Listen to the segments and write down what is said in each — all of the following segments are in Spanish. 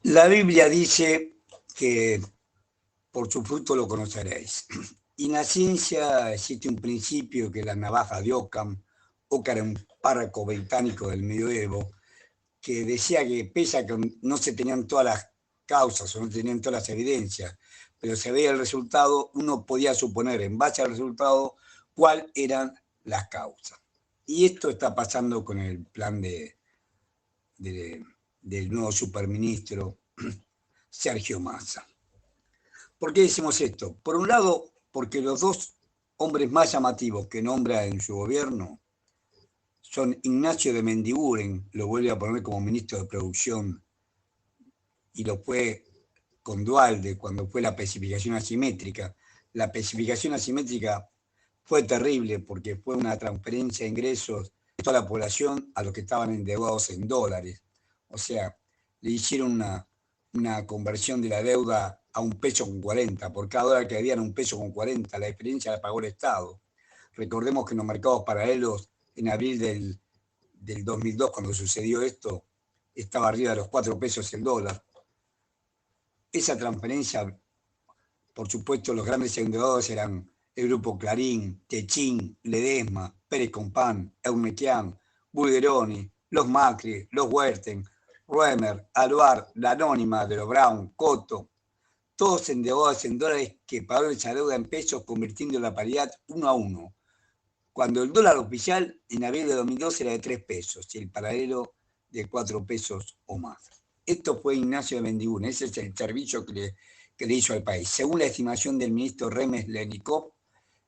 La Biblia dice que por su fruto lo conoceréis. Y en la ciencia existe un principio que es la navaja de Occam. Occam era un párroco británico del medioevo que decía que pese a que no se tenían todas las causas o no tenían todas las evidencias, pero se veía el resultado, uno podía suponer en base al resultado cuáles eran las causas. Y esto está pasando con el plan de, del nuevo superministro Sergio Massa. ¿Por qué decimos esto? Por un lado, porque los dos hombres más llamativos que nombra en su gobierno son Ignacio de Mendiguren, lo vuelve a poner como ministro de Producción, y lo fue con Dualde cuando fue la especificación asimétrica. La especificación asimétrica fue terrible porque fue una transferencia de ingresos de toda la población a los que estaban endeudados en dólares. O sea, le hicieron una conversión de la deuda a 1,40 peso. Por cada dólar que había era 1,40 peso. La diferencia la pagó el Estado. Recordemos que en los mercados paralelos, en abril del 2002, cuando sucedió esto, estaba arriba de los 4 pesos el dólar. Esa transferencia, por supuesto, los grandes endeudados eran el Grupo Clarín, Techín, Ledesma, Pérez Compán, Eunetian, Bulgeroni, los Macri, los Huerten, Ruemer, Aluar, la Anónima de los Brown, Coto, todos endeudados en dólares que pagaron esa deuda en pesos, convirtiendo la paridad 1-1. Cuando el dólar oficial en abril de 2012 era de 3 pesos y el paralelo de 4 pesos o más. Esto fue Ignacio de Mendiguren, ese es el servicio que le hizo al país. Según la estimación del ministro Remes Lenikov,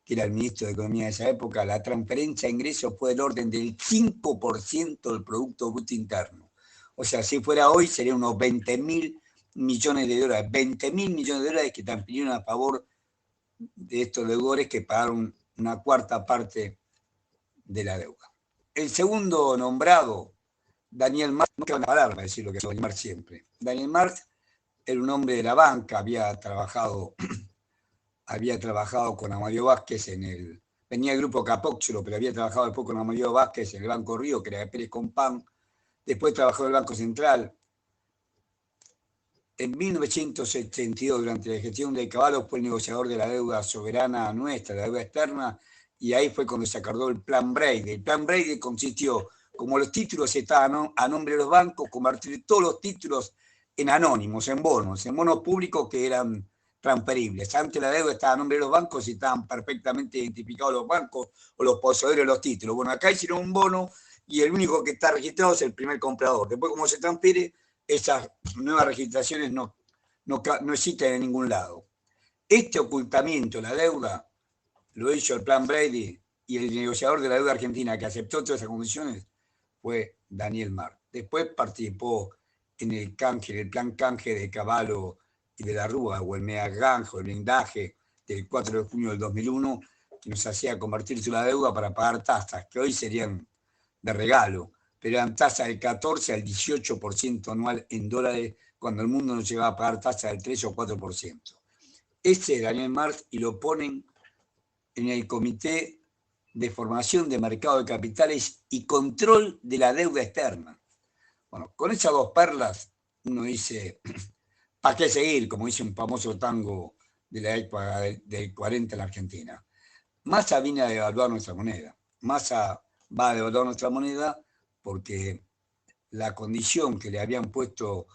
que era el ministro de Economía de esa época, la transferencia de ingresos fue del orden del 5% del Producto Bruto Interno. O sea, si fuera hoy, serían unos 20.000 millones de dólares. 20.000 millones de dólares que transfirieron a favor de estos deudores que pagaron una cuarta parte de la deuda. El segundo nombrado, Daniel Marx, no queda una palabra para decir lo que es Daniel Marx siempre. Daniel Marx era un hombre de la banca, había trabajado con Amadeo Vázquez venía el grupo Capóxulo, pero había trabajado después con Amadeo Vázquez en el Banco Río, que era de Pérez Compán, después trabajó en el Banco Central. En 1982, durante la gestión de Caballo, fue el negociador de la deuda soberana nuestra, la deuda externa, y ahí fue cuando se acordó el Plan Brady. El Plan Brady consistió, como los títulos estaban a nombre de los bancos, convertir todos los títulos en anónimos, en bonos públicos que eran transferibles. Antes la deuda estaba a nombre de los bancos y estaban perfectamente identificados los bancos o los poseedores de los títulos. Bueno, acá hicieron un bono y el único que está registrado es el primer comprador. Después, como se transfiere, esas nuevas registraciones no existen en ningún lado. Este ocultamiento, la deuda, lo hizo el Plan Brady, y el negociador de la deuda argentina que aceptó todas esas condiciones fue Daniel Marx. Después participó en el plan canje de Cavallo y de la Rúa, o el mega canje, o el blindaje del 4 de junio del 2001, que nos hacía convertirse la deuda para pagar tasas, que hoy serían de regalo, pero eran tasas del 14 al 18% anual en dólares, cuando el mundo no llegaba a pagar tasas del 3 o 4%. Ese es Daniel Marx, y lo ponen en el Comité de Formación de Mercado de Capitales y Control de la Deuda Externa. Bueno, con esas dos perlas uno dice, ¿para qué seguir? Como dice un famoso tango de la época del 40 en la Argentina. Massa viene a devaluar nuestra moneda. Massa va a devaluar nuestra moneda porque la condición que le había impuesto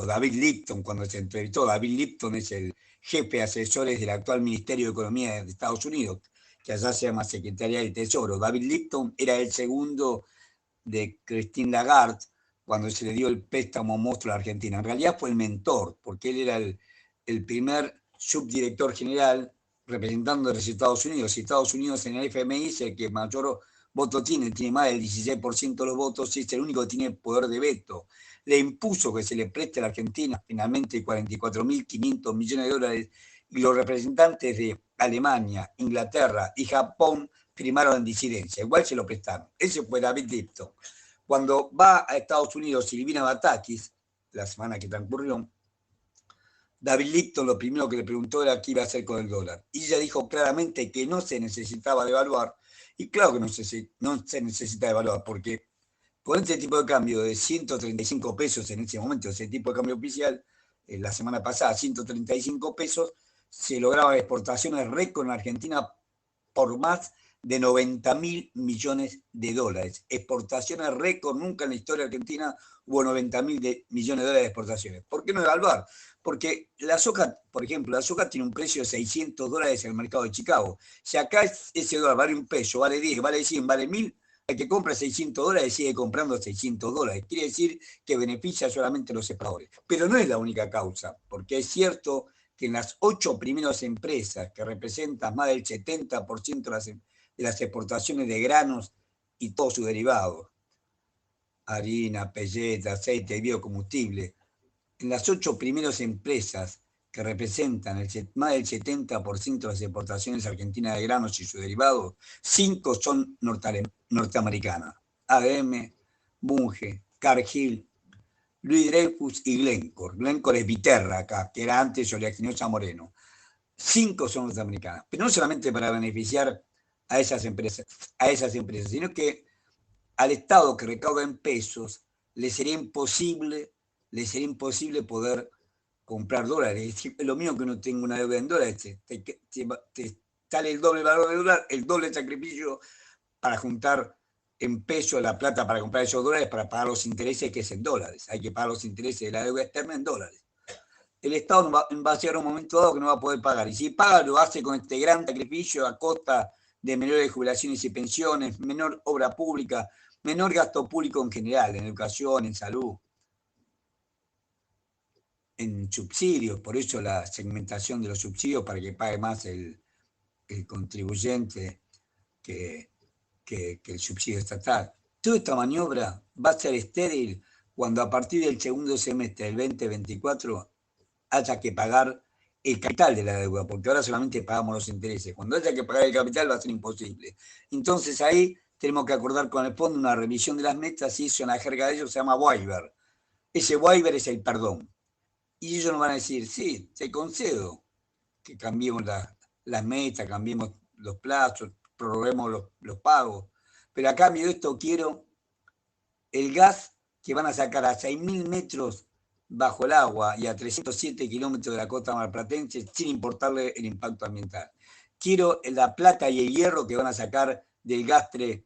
David Lipton cuando se entrevistó. David Lipton es el jefe de asesores del actual Ministerio de Economía de Estados Unidos, que allá se llama Secretaría del Tesoro. David Lipton era el segundo de Christine Lagarde cuando se le dio el préstamo monstruo a la Argentina. En realidad fue el mentor, porque él era el primer subdirector general representando a los Estados Unidos. Y Estados Unidos en el FMI es el que mayor voto tiene más del 16% de los votos, y es el único que tiene poder de veto. Le impuso que se le preste a la Argentina finalmente 44.500 millones de dólares, y los representantes de Alemania, Inglaterra y Japón firmaron en disidencia. Igual se lo prestaron. Ese fue David Lipton. Cuando va a Estados Unidos Silvina Batakis, la semana que transcurrió, David Lipton lo primero que le preguntó era qué iba a hacer con el dólar. Y ella dijo claramente que no se necesitaba devaluar. Y claro que no se necesita devaluar, porque con este tipo de cambio de 135 pesos en ese momento, ese tipo de cambio oficial, la semana pasada, 135 pesos, se lograban exportaciones récord en Argentina por más de 90.000 millones de dólares. Exportaciones récord, nunca en la historia argentina hubo 90.000 millones de dólares de exportaciones. ¿Por qué no evaluar? Porque la soja, por ejemplo, la soja tiene un precio de 600 dólares en el mercado de Chicago. Si acá ese dólar vale un peso, vale 10, vale 100, vale 1.000, el que compra 600 dólares sigue comprando 600 dólares. Quiere decir que beneficia solamente a los exportadores. Pero no es la única causa, porque es cierto que en las 8 primeras empresas, que representan más del 70% de las exportaciones de granos y todos sus derivados, harina, pelleta, aceite, biocombustible, en las 8 primeras empresas que representan más del 70% de las exportaciones argentinas de granos y sus derivados, 5 son norteamericanas. ADM, Bunge, Cargill, Louis Dreyfus y Glencore. Glencore es Viterra acá, que era antes Oleaginosa Moreno. 5 son norteamericanas, pero no solamente para beneficiar a esas empresas, sino que al Estado que recauda en pesos le sería imposible poder comprar dólares. Es lo mismo que uno tenga una deuda en dólares, te sale el doble valor de dólar, el doble sacrificio para juntar en pesos la plata para comprar esos dólares para pagar los intereses que es en dólares. Hay que pagar los intereses de la deuda externa en dólares. El Estado va a llegar a un momento dado que no va a poder pagar. Y si paga, lo hace con este gran sacrificio a costa de menores jubilaciones y pensiones, menor obra pública, menor gasto público en general, en educación, en salud, en subsidios. Por eso la segmentación de los subsidios para que pague más el contribuyente que el subsidio estatal. Toda esta maniobra va a ser estéril cuando a partir del segundo semestre del 2024 haya que pagar el capital de la deuda, porque ahora solamente pagamos los intereses. Cuando haya que pagar el capital va a ser imposible. Entonces ahí tenemos que acordar con el fondo una revisión de las metas y eso en la jerga de ellos se llama waiver. Ese waiver es el perdón. Y ellos nos van a decir, sí, te concedo que cambiemos las metas, cambiemos los plazos, prorroguemos los pagos, pero a cambio de esto quiero el gas que van a sacar a 6.000 metros bajo el agua y a 307 kilómetros de la costa marplatense sin importarle el impacto ambiental. Quiero la plata y el hierro que van a sacar del gastre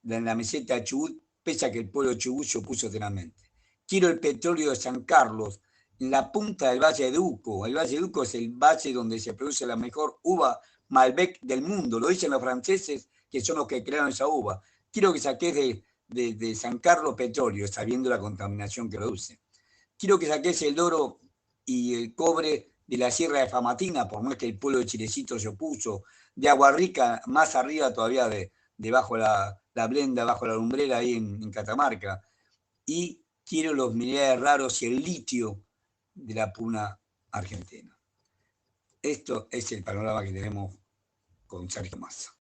de la meseta de Chubut, pese a que el pueblo de Chubut se opuso tenazmente. Quiero el petróleo de San Carlos, en la punta del Valle de Uco. El Valle de Uco es el valle donde se produce la mejor uva Malbec del mundo. Lo dicen los franceses, que son los que crearon esa uva. Quiero que saques de San Carlos petróleo, sabiendo la contaminación que produce. Quiero que saques el oro y el cobre de la Sierra de Famatina, por más que el pueblo de Chilecito se opuso, de Agua Rica, más arriba todavía debajo la blenda, bajo la lumbrera ahí en Catamarca. Y quiero los minerales raros y el litio de la puna argentina. Esto es el panorama que tenemos con Sergio Massa.